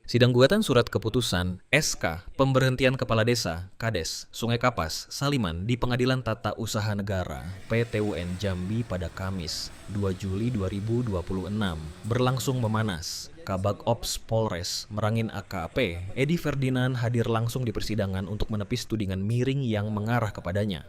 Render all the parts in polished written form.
Sidang gugatan surat keputusan SK Pemberhentian Kepala Desa Kades Sungai Kapas Saliman di Pengadilan Tata Usaha Negara PTUN Jambi pada Kamis 2 Juli 2026 berlangsung memanas. Kabag Ops Polres Merangin AKP Edi Ferdinand hadir langsung di persidangan untuk menepis tudingan miring yang mengarah kepadanya.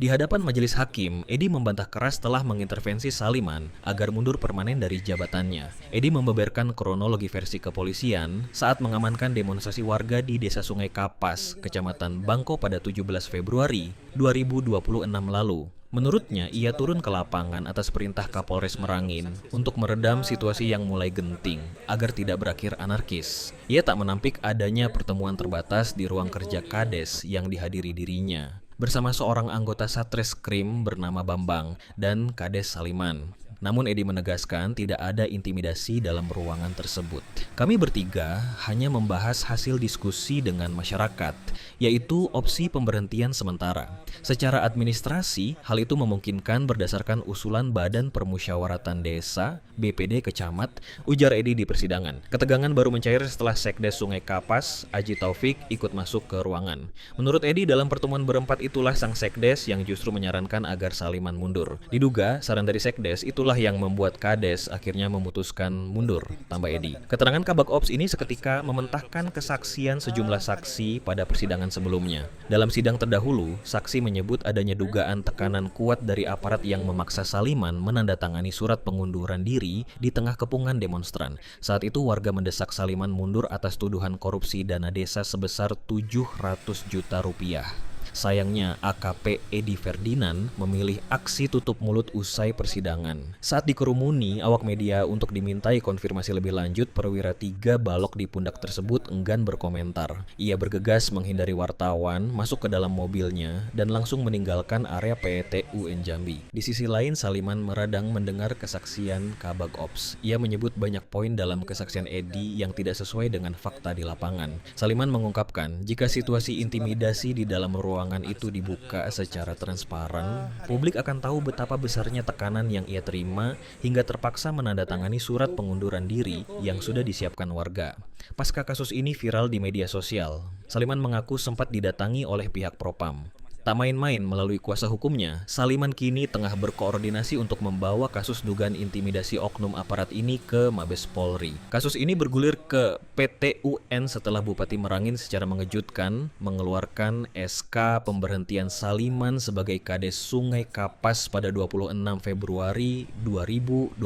Di hadapan majelis hakim, Edi membantah keras telah mengintervensi Saliman agar mundur permanen dari jabatannya. Edi membeberkan kronologi versi kepolisian saat mengamankan demonstrasi warga di Desa Sungai Kapas, Kecamatan Bangko pada 17 Februari 2026 lalu. Menurutnya, ia turun ke lapangan atas perintah Kapolres Merangin untuk meredam situasi yang mulai genting agar tidak berakhir anarkis. Ia tak menampik adanya pertemuan terbatas di ruang kerja Kades yang dihadiri dirinya bersama seorang anggota Satreskrim bernama Bambang dan Kades Saliman. Namun Edi menegaskan tidak ada intimidasi dalam ruangan tersebut. Kami bertiga hanya membahas hasil diskusi dengan masyarakat, yaitu opsi pemberhentian sementara. Secara administrasi, hal itu memungkinkan berdasarkan usulan Badan Permusyawaratan Desa, BPD Kecamat, ujar Edi di persidangan. Ketegangan baru mencair setelah Sekdes Sungai Kapas, Aji Taufik, ikut masuk ke ruangan. Menurut Edi, dalam pertemuan berempat itulah sang Sekdes yang justru menyarankan agar Saliman mundur. Diduga, saran dari Sekdes itulah yang membuat Kades akhirnya memutuskan mundur, tambah Edi. Keterangan Kabag Ops ini seketika mementahkan kesaksian sejumlah saksi pada persidangan sebelumnya. Dalam sidang terdahulu, saksi menyebut adanya dugaan tekanan kuat dari aparat yang memaksa Saliman menandatangani surat pengunduran diri di tengah kepungan demonstran. Saat itu warga mendesak Saliman mundur atas tuduhan korupsi dana desa sebesar 700 juta rupiah. Sayangnya, AKP Edi Ferdinand memilih aksi tutup mulut usai persidangan. Saat dikerumuni awak media untuk dimintai konfirmasi lebih lanjut, perwira 3 balok di pundak tersebut enggan berkomentar. Ia bergegas menghindari wartawan, masuk ke dalam mobilnya, dan langsung meninggalkan area PTUN Jambi. Di sisi lain, Saliman meradang mendengar kesaksian Kabag Ops. Ia menyebut banyak poin dalam kesaksian Edi yang tidak sesuai dengan fakta di lapangan. Saliman mengungkapkan, jika situasi intimidasi di dalam ruangan itu dibuka secara transparan, publik akan tahu betapa besarnya tekanan yang ia terima hingga terpaksa menandatangani surat pengunduran diri yang sudah disiapkan warga. Pasca kasus ini viral di media sosial, Saliman mengaku sempat didatangi oleh pihak Propam. Tak main-main melalui kuasa hukumnya, Saliman kini tengah berkoordinasi untuk membawa kasus dugaan intimidasi oknum aparat ini ke Mabes Polri. Kasus ini bergulir ke PTUN setelah Bupati Merangin secara mengejutkan mengeluarkan SK pemberhentian Saliman sebagai Kades Sungai Kapas pada 26 Februari 2026.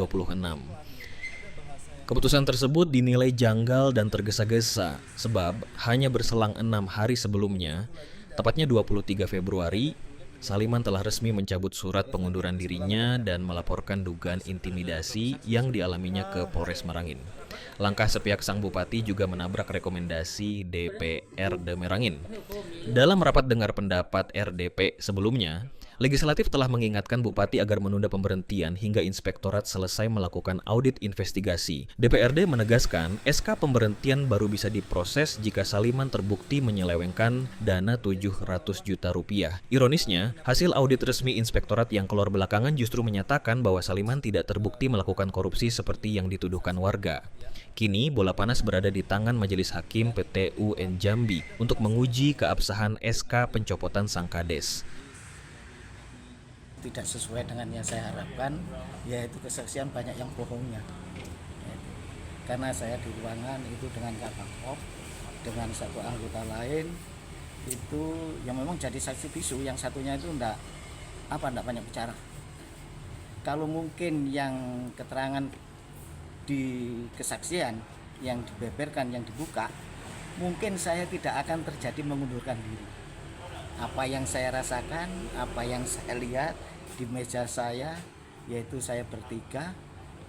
Keputusan tersebut dinilai janggal dan tergesa-gesa sebab hanya berselang 6 hari sebelumnya, tepatnya 23 Februari, Saliman telah resmi mencabut surat pengunduran dirinya dan melaporkan dugaan intimidasi yang dialaminya ke Polres Merangin. Langkah sepihak sang bupati juga menabrak rekomendasi DPRD Merangin. Dalam rapat dengar pendapat RDP sebelumnya, Legislatif telah mengingatkan Bupati agar menunda pemberhentian hingga Inspektorat selesai melakukan audit investigasi. DPRD menegaskan SK pemberhentian baru bisa diproses jika Saliman terbukti menyelewengkan dana 700 juta rupiah. Ironisnya, hasil audit resmi Inspektorat yang keluar belakangan justru menyatakan bahwa Saliman tidak terbukti melakukan korupsi seperti yang dituduhkan warga. Kini, bola panas berada di tangan Majelis Hakim PTUN Jambi untuk menguji keabsahan SK pencopotan sang Kades. Tidak sesuai dengan yang saya harapkan, yaitu kesaksian banyak yang bohongnya. Karena saya di ruangan itu dengan Kabag Ops, dengan satu anggota lain, itu yang memang jadi saksi bisu, yang satunya itu enggak banyak bicara. Kalau mungkin yang keterangan di kesaksian yang dibeberkan, yang dibuka, mungkin saya tidak akan terjadi mengundurkan diri. Apa yang saya rasakan, apa yang saya lihat di meja saya, yaitu saya bertiga,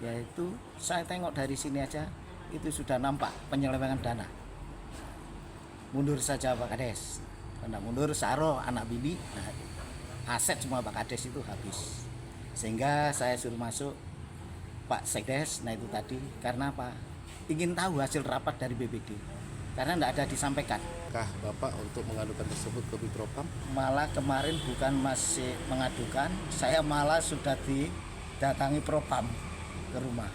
yaitu saya tengok dari sini aja itu sudah nampak penyelewengan dana. Mundur saja Pak Kades, karena mundur Saro anak bini, nah, aset semua Pak Kades itu habis. Sehingga saya suruh masuk Pak Sekdes, nah itu tadi karena apa? Ingin tahu hasil rapat dari BPD, karena tidak ada disampaikan. Kah Bapak untuk mengadukan tersebut ke Bipropam? Malah kemarin bukan masih mengadukan, saya malah sudah didatangi Propam ke rumah.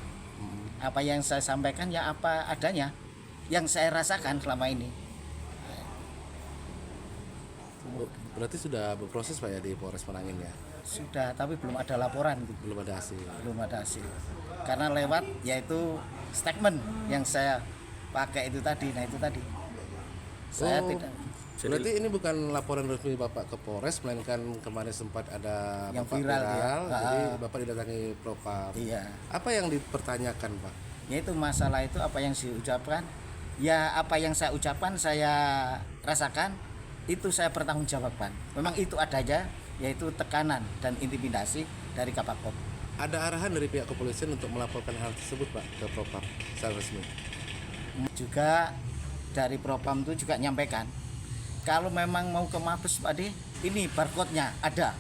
Apa yang saya sampaikan ya apa adanya. yang saya rasakan selama ini. Berarti sudah berproses Pak ya di Polres Merangin ya? Sudah, tapi belum ada laporan gitu. Belum ada hasil. Belum ada hasil. Karena lewat yaitu statement yang saya pakai itu tadi. Nah, itu tadi. Saya tidak Berarti ini bukan laporan resmi Bapak ke Polres, melainkan kemarin sempat ada Yang Bapak viral, ya. jadi Bapak didatangi Propam. iya. Apa yang dipertanyakan Pak? Yaitu masalah itu apa yang diucapkan, ya apa yang saya ucapkan saya rasakan itu saya pertanggungjawabkan. Memang itu adanya, yaitu tekanan dan intimidasi dari Kapakop. Ada arahan dari pihak kepolisian untuk melaporkan hal tersebut Pak ke Propam secara resmi? Juga dari Propam itu juga nyampaikan, kalau memang mau ke Mabes Pak De, ini barcode-nya ada.